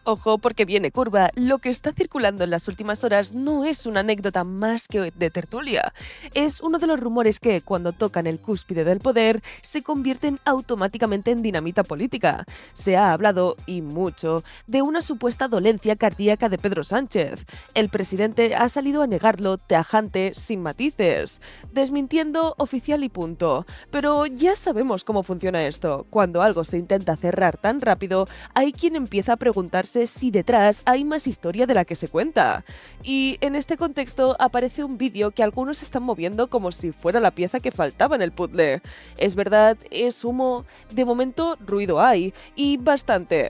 Ojo porque viene curva, lo que está circulando en las últimas horas no es una anécdota más que de tertulia. Es uno de los rumores que, cuando tocan el cúspide del poder, se convierten automáticamente en dinamita política. Se ha hablado, y mucho, de una supuesta dolencia cardíaca de Pedro Sánchez. El presidente ha salido a negarlo tajante, sin matices, desmintiendo oficial y punto. Pero ya sabemos cómo funciona esto. Cuando algo se intenta cerrar tan rápido, hay quien empieza a preguntarse si detrás hay más historia de la que se cuenta. Y en este contexto aparece un vídeo que algunos están moviendo como si fuera la pieza que faltaba en el puzzle. Es verdad, es humo, de momento ruido hay, y bastante.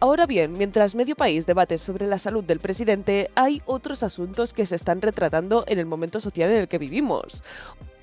Ahora bien, mientras medio país debate sobre la salud del presidente, hay otros asuntos que se están retratando en el momento social en el que vivimos.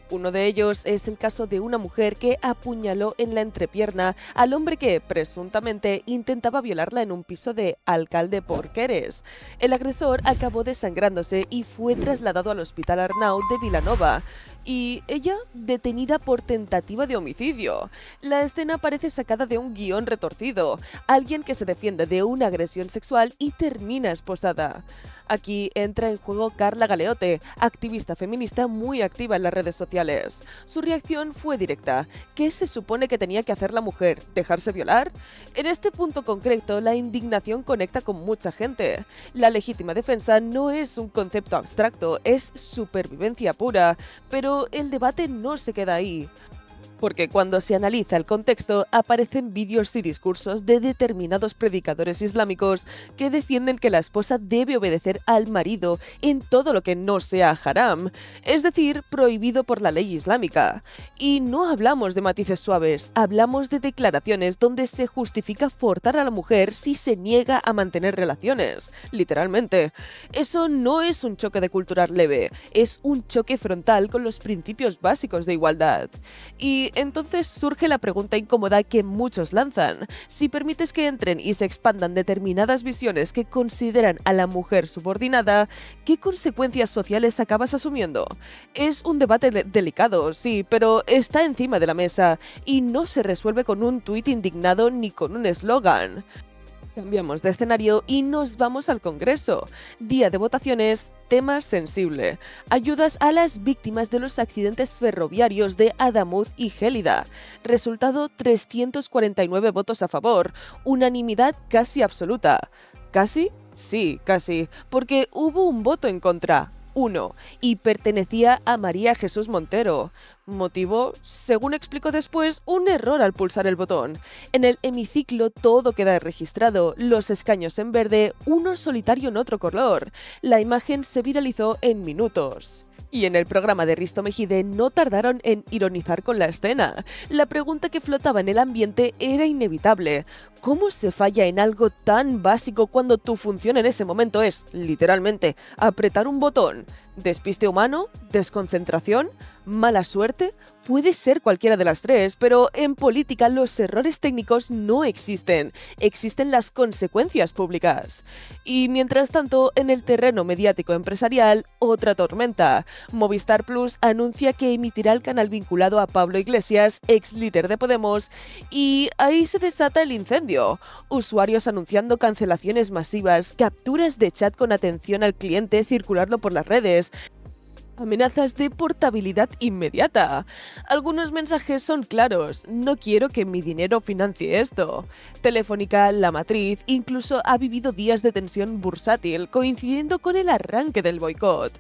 Uno de ellos es el caso de una mujer que apuñaló en la entrepierna al hombre que, presuntamente, intentaba violarla en un piso de Alcalde Porqueres. El agresor acabó desangrándose y fue trasladado al Hospital Arnau de Vilanova. Y ella, detenida por tentativa de homicidio. La escena parece sacada de un guión retorcido. Alguien que se defiende de una agresión sexual y termina esposada. Aquí entra en juego Carla Galeote, activista feminista muy activa en las redes sociales. Su reacción fue directa. ¿Qué se supone que tenía que hacer la mujer? ¿Dejarse violar? En este punto concreto, la indignación conecta con mucha gente. La legítima defensa no es un concepto abstracto, es supervivencia pura, pero el debate no se queda ahí. Porque cuando se analiza el contexto, aparecen vídeos y discursos de determinados predicadores islámicos que defienden que la esposa debe obedecer al marido en todo lo que no sea haram, es decir, prohibido por la ley islámica. Y no hablamos de matices suaves, hablamos de declaraciones donde se justifica forzar a la mujer si se niega a mantener relaciones, literalmente. Eso no es un choque de cultura leve, es un choque frontal con los principios básicos de igualdad. Y entonces surge la pregunta incómoda que muchos lanzan. Si permites que entren y se expandan determinadas visiones que consideran a la mujer subordinada, ¿qué consecuencias sociales acabas asumiendo? Es un debate delicado, sí, pero está encima de la mesa y no se resuelve con un tuit indignado ni con un eslogan. Cambiamos de escenario y nos vamos al Congreso. Día de votaciones, tema sensible. Ayudas a las víctimas de los accidentes ferroviarios de Adamuz y Gélida. Resultado: 349 votos a favor, unanimidad casi absoluta. ¿Casi? Sí, casi, porque hubo un voto en contra. Uno, y pertenecía a María Jesús Montero. Motivo, según explicó después, un error al pulsar el botón. En el hemiciclo todo queda registrado, los escaños en verde, uno solitario en otro color. La imagen se viralizó en minutos. Y en el programa de Risto Mejide no tardaron en ironizar con la escena. La pregunta que flotaba en el ambiente era inevitable. ¿Cómo se falla en algo tan básico cuando tu función en ese momento es, literalmente, apretar un botón? ¿Despiste humano? ¿Desconcentración? ¿Mala suerte? Puede ser cualquiera de las tres, pero en política los errores técnicos no existen, existen las consecuencias públicas. Y mientras tanto, en el terreno mediático empresarial, otra tormenta. Movistar Plus anuncia que emitirá el canal vinculado a Pablo Iglesias, ex líder de Podemos, y ahí se desata el incendio. Usuarios anunciando cancelaciones masivas, capturas de chat con atención al cliente circulando por las redes, amenazas de portabilidad inmediata. Algunos mensajes son claros: no quiero que mi dinero financie esto. Telefónica, la matriz, incluso ha vivido días de tensión bursátil, coincidiendo con el arranque del boicot.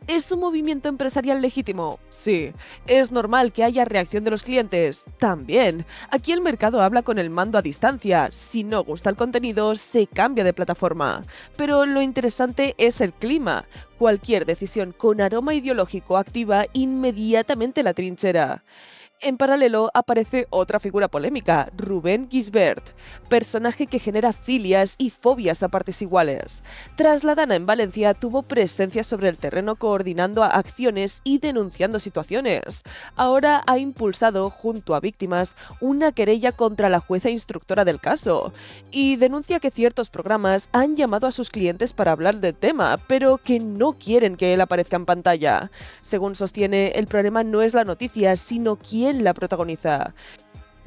¿Es un movimiento empresarial legítimo? Sí. ¿Es normal que haya reacción de los clientes? También. Aquí el mercado habla con el mando a distancia. Si no gusta el contenido, se cambia de plataforma. Pero lo interesante es el clima. Cualquier decisión con aroma ideológico activa inmediatamente la trinchera. En paralelo aparece otra figura polémica, Rubén Gisbert, personaje que genera filias y fobias a partes iguales. Tras la Dana en Valencia tuvo presencia sobre el terreno coordinando acciones y denunciando situaciones. Ahora ha impulsado, junto a víctimas, una querella contra la jueza instructora del caso y denuncia que ciertos programas han llamado a sus clientes para hablar del tema, pero que no quieren que él aparezca en pantalla. Según sostiene, el problema no es la noticia, sino quién la protagoniza.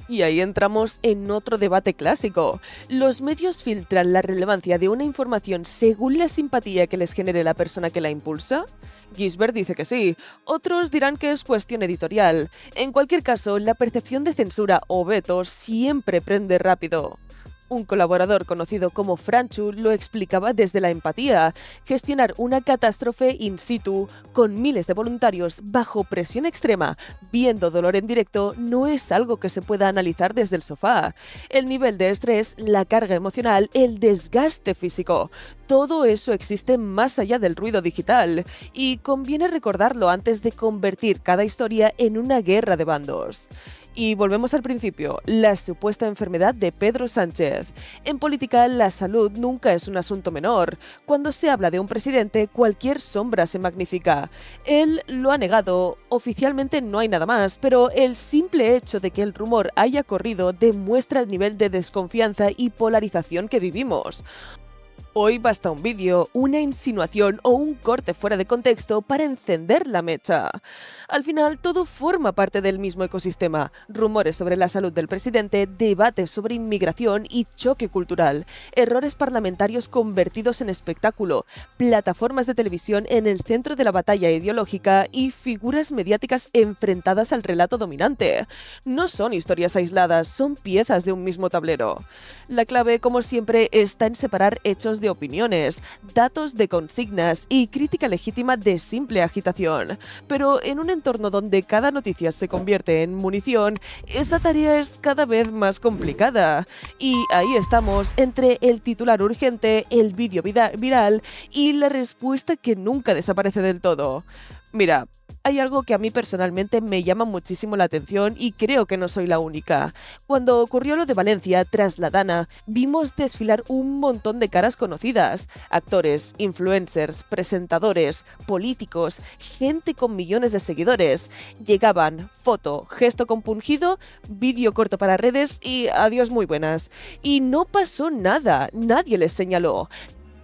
Y ahí entramos en otro debate clásico. ¿Los medios filtran la relevancia de una información según la simpatía que les genere la persona que la impulsa? Gisbert dice que sí, otros dirán que es cuestión editorial. En cualquier caso, la percepción de censura o veto siempre prende rápido. Un colaborador conocido como Franchu lo explicaba desde la empatía. Gestionar una catástrofe in situ, con miles de voluntarios bajo presión extrema, viendo dolor en directo, no es algo que se pueda analizar desde el sofá. El nivel de estrés, la carga emocional, el desgaste físico, todo eso existe más allá del ruido digital, y conviene recordarlo antes de convertir cada historia en una guerra de bandos. Y volvemos al principio, la supuesta enfermedad de Pedro Sánchez. En política, la salud nunca es un asunto menor. Cuando se habla de un presidente, cualquier sombra se magnifica. Él lo ha negado, oficialmente no hay nada más, pero el simple hecho de que el rumor haya corrido demuestra el nivel de desconfianza y polarización que vivimos. Hoy basta un vídeo, una insinuación o un corte fuera de contexto para encender la mecha. Al final, todo forma parte del mismo ecosistema. Rumores sobre la salud del presidente, debates sobre inmigración y choque cultural, errores parlamentarios convertidos en espectáculo, plataformas de televisión en el centro de la batalla ideológica y figuras mediáticas enfrentadas al relato dominante. No son historias aisladas, son piezas de un mismo tablero. La clave, como siempre, está en separar hechos de opiniones, datos de consignas y crítica legítima de simple agitación. Pero en un entorno donde cada noticia se convierte en munición, esa tarea es cada vez más complicada. Y ahí estamos, entre el titular urgente, el vídeo viral y la respuesta que nunca desaparece del todo. Mira, hay algo que a mí personalmente me llama muchísimo la atención y creo que no soy la única. Cuando ocurrió lo de Valencia, tras la Dana, vimos desfilar un montón de caras conocidas. Actores, influencers, presentadores, políticos, gente con millones de seguidores. Llegaban, foto, gesto compungido, vídeo corto para redes y adiós muy buenas. Y no pasó nada, nadie les señaló.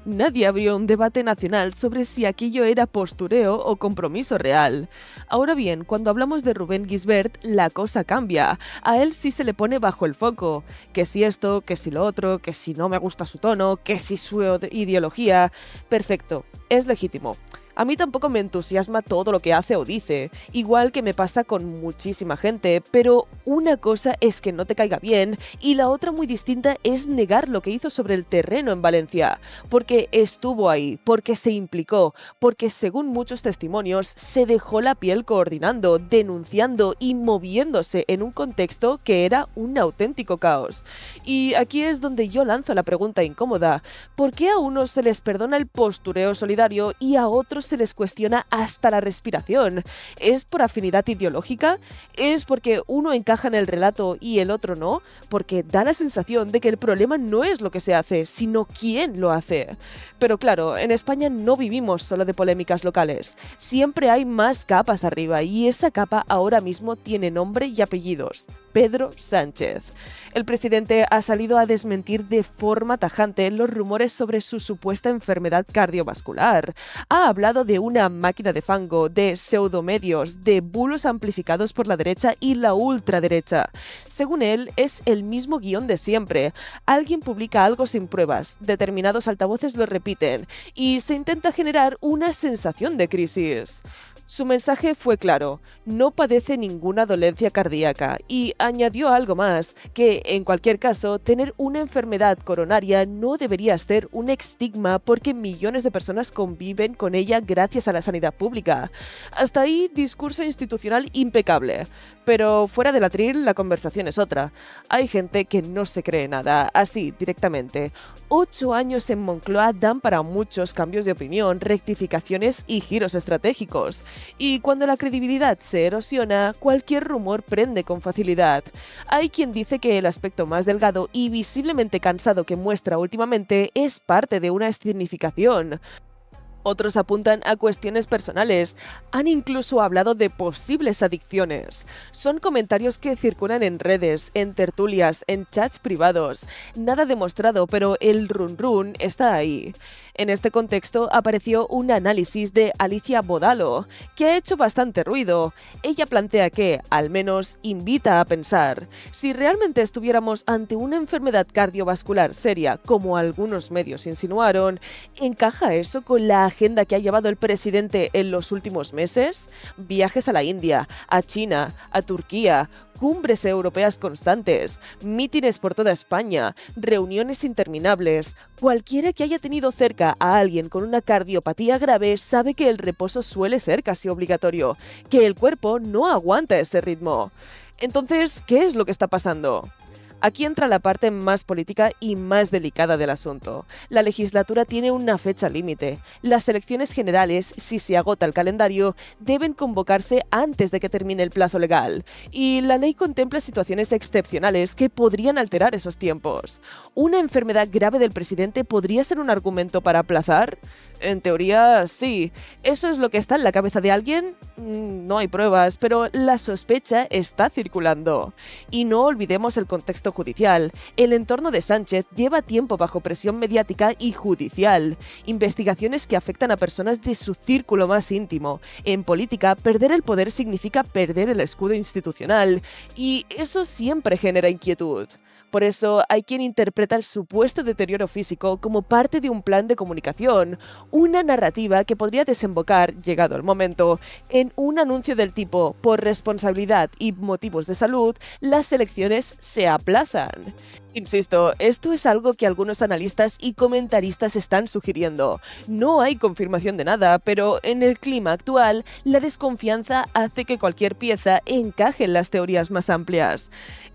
Nadie abrió un debate nacional sobre si aquello era postureo o compromiso real. Ahora bien, cuando hablamos de Rubén Gisbert, la cosa cambia. A él sí se le pone bajo el foco. Que si esto, que si lo otro, que si no me gusta su tono, que si su ideología... Perfecto, es legítimo. A mí tampoco me entusiasma todo lo que hace o dice, igual que me pasa con muchísima gente, pero una cosa es que no te caiga bien y la otra muy distinta es negar lo que hizo sobre el terreno en Valencia, porque estuvo ahí, porque se implicó, porque según muchos testimonios se dejó la piel coordinando, denunciando y moviéndose en un contexto que era un auténtico caos. Y aquí es donde yo lanzo la pregunta incómoda: ¿por qué a unos se les perdona el postureo solidario y a otros se les cuestiona hasta la respiración? ¿Es por afinidad ideológica? ¿Es porque uno encaja en el relato y el otro no? Porque da la sensación de que el problema no es lo que se hace, sino quién lo hace. Pero claro, en España no vivimos solo de polémicas locales. Siempre hay más capas arriba y esa capa ahora mismo tiene nombre y apellidos: Pedro Sánchez. El presidente ha salido a desmentir de forma tajante los rumores sobre su supuesta enfermedad cardiovascular. Ha hablado de una máquina de fango, de pseudomedios, de bulos amplificados por la derecha y la ultraderecha. Según él, es el mismo guión de siempre. Alguien publica algo sin pruebas, determinados altavoces lo repiten, y se intenta generar una sensación de crisis. Su mensaje fue claro: no padece ninguna dolencia cardíaca, y añadió algo más, que en cualquier caso, tener una enfermedad coronaria no debería ser un estigma porque millones de personas conviven con ella gracias a la sanidad pública. Hasta ahí, discurso institucional impecable. Pero fuera del atril, la conversación es otra. Hay gente que no se cree nada, así, directamente. 8 años en Moncloa dan para muchos cambios de opinión, rectificaciones y giros estratégicos. Y cuando la credibilidad se erosiona, cualquier rumor prende con facilidad. Hay quien dice que el aspecto más delgado y visiblemente cansado que muestra últimamente es parte de una escenificación. Otros apuntan a cuestiones personales, han incluso hablado de posibles adicciones. Son comentarios que circulan en redes, en tertulias, en chats privados. Nada demostrado, pero el run run está ahí. En este contexto apareció un análisis de Alicia Bodalo, que ha hecho bastante ruido. Ella plantea que, al menos, invita a pensar, si realmente estuviéramos ante una enfermedad cardiovascular seria, como algunos medios insinuaron, ¿encaja eso con la agenda que ha llevado el presidente en los últimos meses? Viajes a la India, a China, a Turquía, cumbres europeas constantes, mítines por toda España, reuniones interminables. Cualquiera que haya tenido cerca a alguien con una cardiopatía grave sabe que el reposo suele ser casi obligatorio, que el cuerpo no aguanta ese ritmo. Entonces, ¿qué es lo que está pasando? Aquí entra la parte más política y más delicada del asunto. La legislatura tiene una fecha límite. Las elecciones generales, si se agota el calendario, deben convocarse antes de que termine el plazo legal. Y la ley contempla situaciones excepcionales que podrían alterar esos tiempos. ¿Una enfermedad grave del presidente podría ser un argumento para aplazar? En teoría, sí. ¿Eso es lo que está en la cabeza de alguien? No hay pruebas, pero la sospecha está circulando. Y no olvidemos el contexto judicial. El entorno de Sánchez lleva tiempo bajo presión mediática y judicial. Investigaciones que afectan a personas de su círculo más íntimo. En política, perder el poder significa perder el escudo institucional. Y eso siempre genera inquietud. Por eso hay quien interpreta el supuesto deterioro físico como parte de un plan de comunicación, una narrativa que podría desembocar, llegado el momento, en un anuncio del tipo, por responsabilidad y motivos de salud, las elecciones se aplazan. Insisto, esto es algo que algunos analistas y comentaristas están sugiriendo. No hay confirmación de nada, pero en el clima actual, la desconfianza hace que cualquier pieza encaje en las teorías más amplias.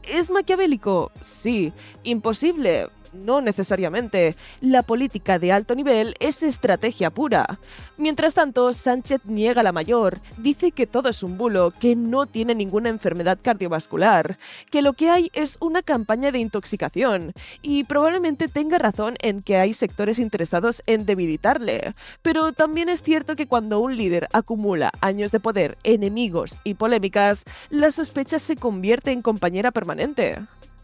¿Es maquiavélico? Sí. ¿Imposible? No necesariamente. La política de alto nivel es estrategia pura. Mientras tanto, Sánchez niega la mayor, dice que todo es un bulo, que no tiene ninguna enfermedad cardiovascular, que lo que hay es una campaña de intoxicación, y probablemente tenga razón en que hay sectores interesados en debilitarle. Pero también es cierto que cuando un líder acumula años de poder, enemigos y polémicas, la sospecha se convierte en compañera permanente.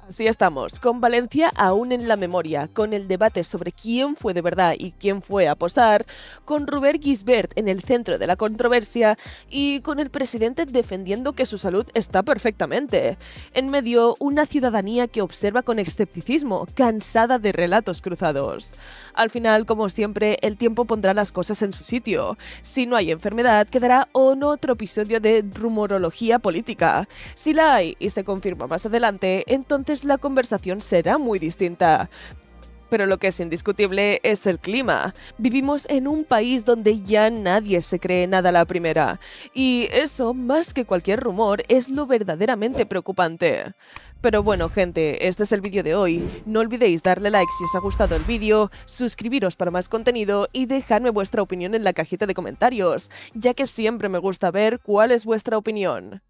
Así estamos, con Valencia aún en la memoria, con el debate sobre quién fue de verdad y quién fue a posar, con Robert Gisbert en el centro de la controversia y con el presidente defendiendo que su salud está perfectamente. En medio, una ciudadanía que observa con escepticismo, cansada de relatos cruzados. Al final, como siempre, el tiempo pondrá las cosas en su sitio. Si no hay enfermedad, quedará otro episodio de rumorología política. Si la hay y se confirma más adelante, entonces la conversación será muy distinta. Pero lo que es indiscutible es el clima. Vivimos en un país donde ya nadie se cree nada a la primera. Y eso, más que cualquier rumor, es lo verdaderamente preocupante. Pero bueno, gente, este es el vídeo de hoy. No olvidéis darle like si os ha gustado el vídeo, suscribiros para más contenido y dejadme vuestra opinión en la cajita de comentarios, ya que siempre me gusta ver cuál es vuestra opinión.